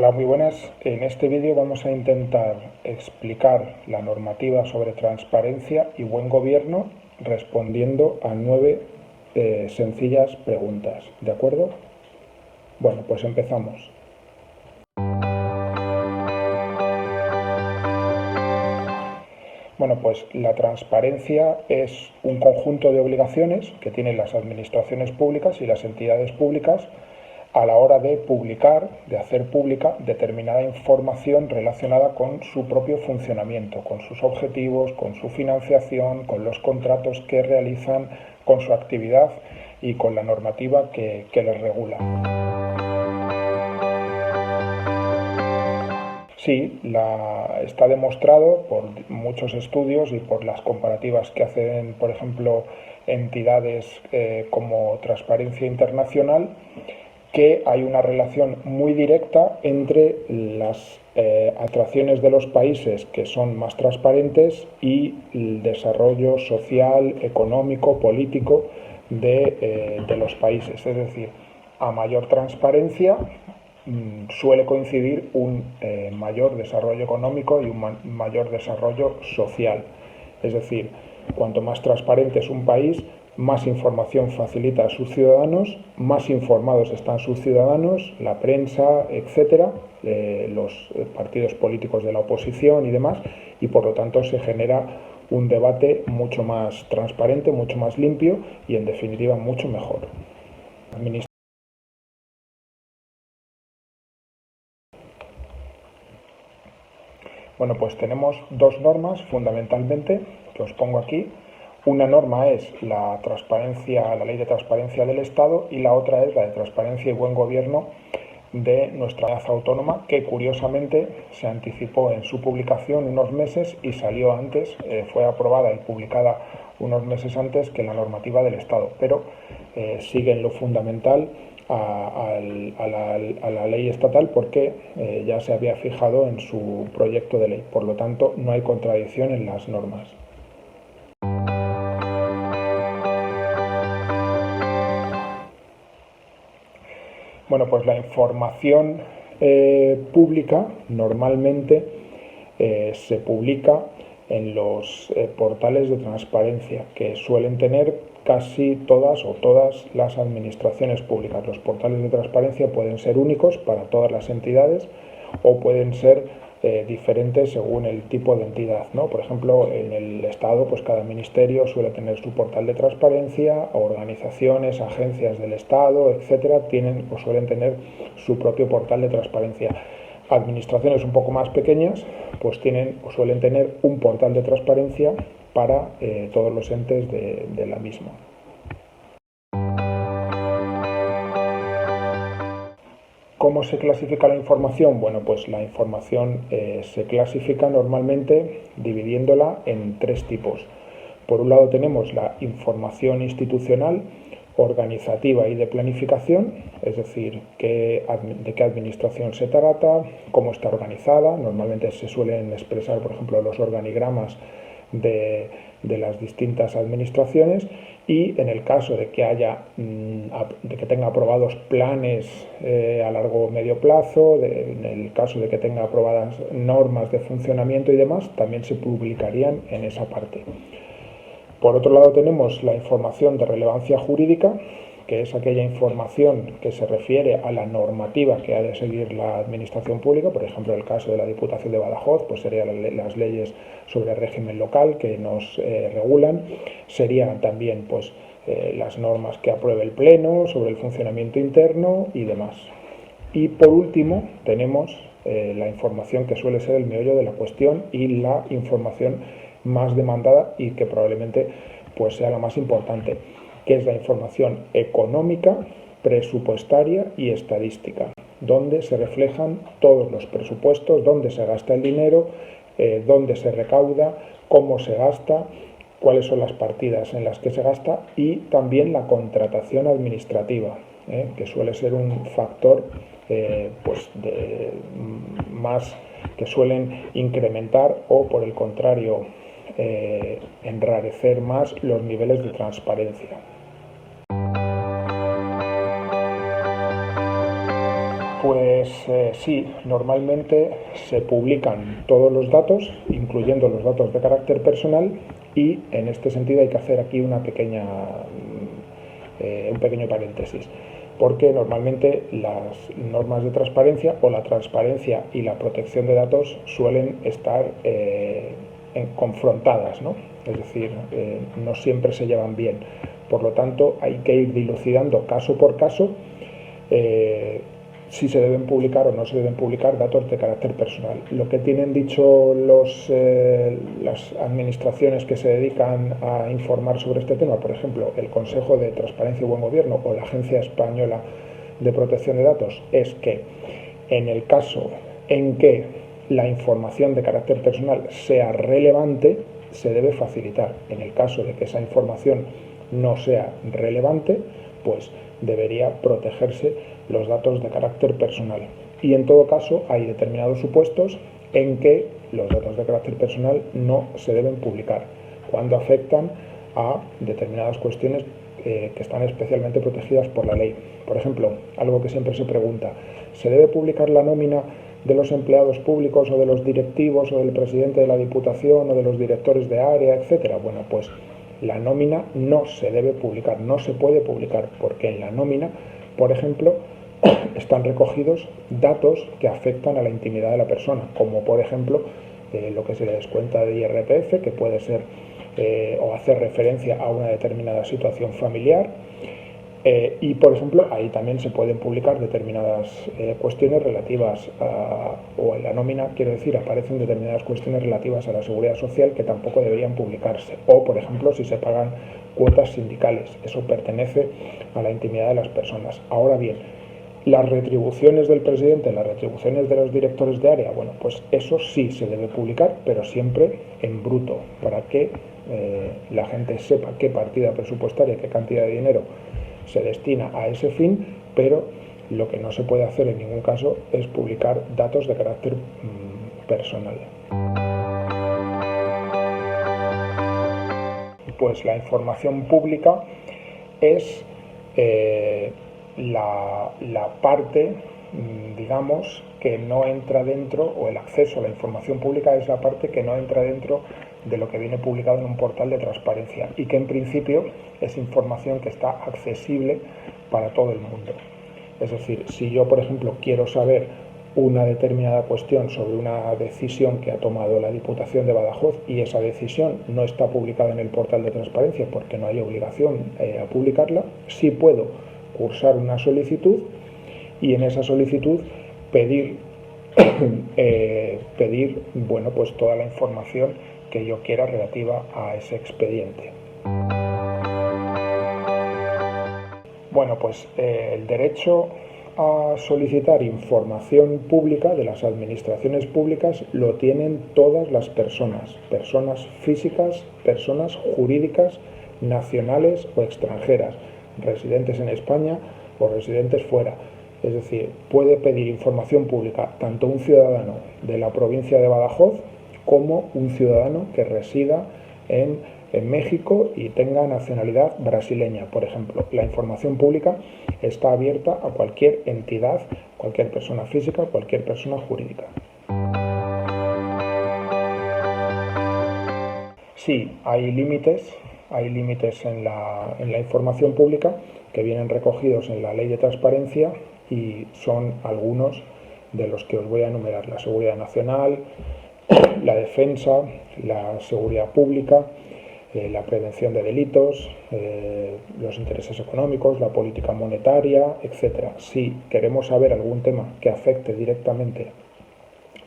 Hola, muy buenas. En este vídeo vamos a intentar explicar la normativa sobre transparencia y buen gobierno respondiendo a 9 sencillas preguntas. ¿De acuerdo? Bueno, pues empezamos. Bueno, pues la transparencia es un conjunto de obligaciones que tienen las administraciones públicas y las entidades públicas a la hora de publicar, de hacer pública determinada información relacionada con su propio funcionamiento, con sus objetivos, con su financiación, con los contratos que realizan, con su actividad y con la normativa que les regula. Sí, está demostrado por muchos estudios y por las comparativas que hacen, por ejemplo, entidades como Transparencia Internacional, que hay una relación muy directa entre las atracciones de los países que son más transparentes y el desarrollo social, económico, político de los países. Es decir, a mayor transparencia suele coincidir un mayor desarrollo económico y un mayor desarrollo social. Es decir, cuanto más transparente es un país, más información facilita a sus ciudadanos, más informados están sus ciudadanos, la prensa, etcétera, los partidos políticos de la oposición y demás, y por lo tanto se genera un debate mucho más transparente, mucho más limpio y en definitiva mucho mejor. Bueno, pues tenemos dos normas fundamentalmente que os pongo aquí. Una norma es la Ley de Transparencia del Estado, y la otra es la de Transparencia y Buen Gobierno de nuestra comunidad autónoma, que curiosamente se anticipó en su publicación unos meses y salió antes, fue aprobada y publicada unos meses antes que la normativa del Estado, pero sigue en lo fundamental a la ley estatal porque ya se había fijado en su proyecto de ley. Por lo tanto, no hay contradicción en las normas. Bueno, pues la información pública normalmente se publica en los portales de transparencia que suelen tener casi todas o todas las administraciones públicas. Los portales de transparencia pueden ser únicos para todas las entidades o pueden ser diferentes según el tipo de entidad, ¿no? Por ejemplo, en el Estado, pues cada ministerio suele tener su portal de transparencia, organizaciones, agencias del Estado, etcétera, tienen o suelen tener su propio portal de transparencia. Administraciones un poco más pequeñas pues tienen o suelen tener un portal de transparencia para todos los entes de la misma. ¿Cómo se clasifica la información? Bueno, pues la información se clasifica normalmente dividiéndola en 3 tipos. Por un lado tenemos la información institucional, organizativa y de planificación, es decir, de qué administración se trata, cómo está organizada. Normalmente se suelen expresar, por ejemplo, los organigramas de las distintas administraciones, y en el caso de que tenga aprobados planes a largo o medio plazo, en el caso de que tenga aprobadas normas de funcionamiento y demás, también se publicarían en esa parte. Por otro lado tenemos la información de relevancia jurídica, que es aquella información que se refiere a la normativa que ha de seguir la administración pública. Por ejemplo, en el caso de la Diputación de Badajoz, pues serían las leyes sobre el régimen local que nos regulan, serían también pues las normas que apruebe el Pleno sobre el funcionamiento interno y demás. Y por último tenemos la información que suele ser el meollo de la cuestión y la información más demandada y que probablemente pues sea la más importante, que es la información económica, presupuestaria y estadística, donde se reflejan todos los presupuestos, dónde se gasta el dinero, dónde se recauda, cómo se gasta, cuáles son las partidas en las que se gasta, y también la contratación administrativa, que suele ser un factor más que suelen incrementar o, por el contrario, enrarecer más los niveles de transparencia. Pues sí, normalmente se publican todos los datos, incluyendo los datos de carácter personal, y en este sentido hay que hacer aquí un pequeño paréntesis, porque normalmente las normas de transparencia o la transparencia y la protección de datos suelen estar confrontadas, ¿no? Es decir, no siempre se llevan bien. Por lo tanto, hay que ir dilucidando caso por caso si se deben publicar o no se deben publicar datos de carácter personal. Lo que tienen dicho las administraciones que se dedican a informar sobre este tema, por ejemplo, el Consejo de Transparencia y Buen Gobierno o la Agencia Española de Protección de Datos, es que en el caso en que la información de carácter personal sea relevante, se debe facilitar. En el caso de que esa información no sea relevante, pues debería protegerse los datos de carácter personal. Y en todo caso hay determinados supuestos en que los datos de carácter personal no se deben publicar, cuando afectan a determinadas cuestiones que están especialmente protegidas por la ley. Por ejemplo, algo que siempre se pregunta: ¿se debe publicar la nómina de los empleados públicos o de los directivos o del presidente de la Diputación o de los directores de área, etcétera? Bueno, pues la nómina no se debe publicar, no se puede publicar, porque en la nómina, por ejemplo, están recogidos datos que afectan a la intimidad de la persona, como por ejemplo lo que se le descuenta de IRPF, que puede ser o hacer referencia a una determinada situación familiar, y por ejemplo ahí también se pueden publicar determinadas cuestiones relativas o en la nómina, quiero decir, aparecen determinadas cuestiones relativas a la seguridad social que tampoco deberían publicarse, o por ejemplo si se pagan cuotas sindicales, eso pertenece a la intimidad de las personas. Ahora bien, las retribuciones del presidente, las retribuciones de los directores de área, bueno, pues eso sí se debe publicar, pero siempre en bruto, para que la gente sepa qué partida presupuestaria, qué cantidad de dinero se destina a ese fin, pero lo que no se puede hacer en ningún caso es publicar datos de carácter personal. Pues la información pública es la parte, digamos, que no entra dentro, o el acceso a la información pública es la parte que no entra dentro de lo que viene publicado en un portal de transparencia y que en principio es información que está accesible para todo el mundo. Es decir, si yo, por ejemplo, quiero saber una determinada cuestión sobre una decisión que ha tomado la Diputación de Badajoz y esa decisión no está publicada en el portal de transparencia porque no hay obligación a publicarla, sí puedo cursar una solicitud y en esa solicitud pedir bueno, pues toda la información que yo quiera relativa a ese expediente. Bueno, pues el derecho a solicitar información pública de las administraciones públicas lo tienen todas las personas físicas, personas jurídicas, nacionales o extranjeras, residentes en España o residentes fuera. Es decir, puede pedir información pública tanto un ciudadano de la provincia de Badajoz como un ciudadano que resida en México y tenga nacionalidad brasileña, por ejemplo. La información pública está abierta a cualquier entidad, cualquier persona física, cualquier persona jurídica. Sí, hay límites en la información pública que vienen recogidos en la Ley de Transparencia y son algunos de los que os voy a enumerar: la seguridad nacional, la defensa, la seguridad pública, la prevención de delitos, los intereses económicos, la política monetaria, etc. Si queremos saber algún tema que afecte directamente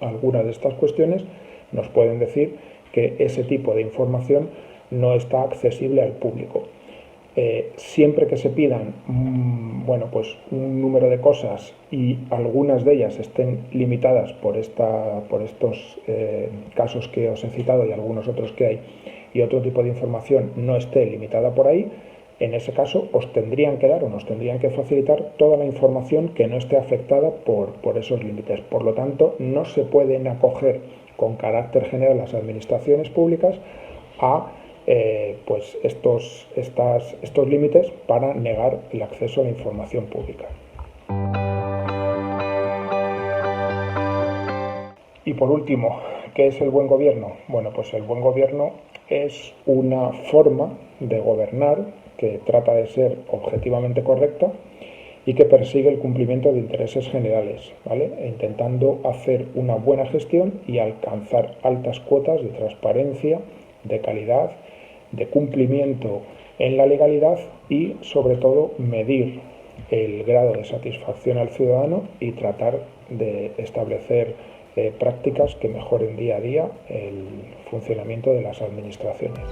a alguna de estas cuestiones, nos pueden decir que ese tipo de información no está accesible al público. Siempre que se pidan bueno, pues un número de cosas y algunas de ellas estén limitadas por estos casos que os he citado y algunos otros que hay, y otro tipo de información no esté limitada por ahí, en ese caso os tendrían que dar o nos tendrían que facilitar toda la información que no esté afectada por esos límites. Por lo tanto, no se pueden acoger con carácter general las administraciones públicas a pues estos límites para negar el acceso a la información pública. Y por último, ¿qué es el buen gobierno? Bueno, pues el buen gobierno es una forma de gobernar que trata de ser objetivamente correcta y que persigue el cumplimiento de intereses generales, ¿vale? Intentando hacer una buena gestión y alcanzar altas cuotas de transparencia, de calidad, de cumplimiento en la legalidad y, sobre todo, medir el grado de satisfacción al ciudadano y tratar de establecer prácticas que mejoren día a día el funcionamiento de las administraciones.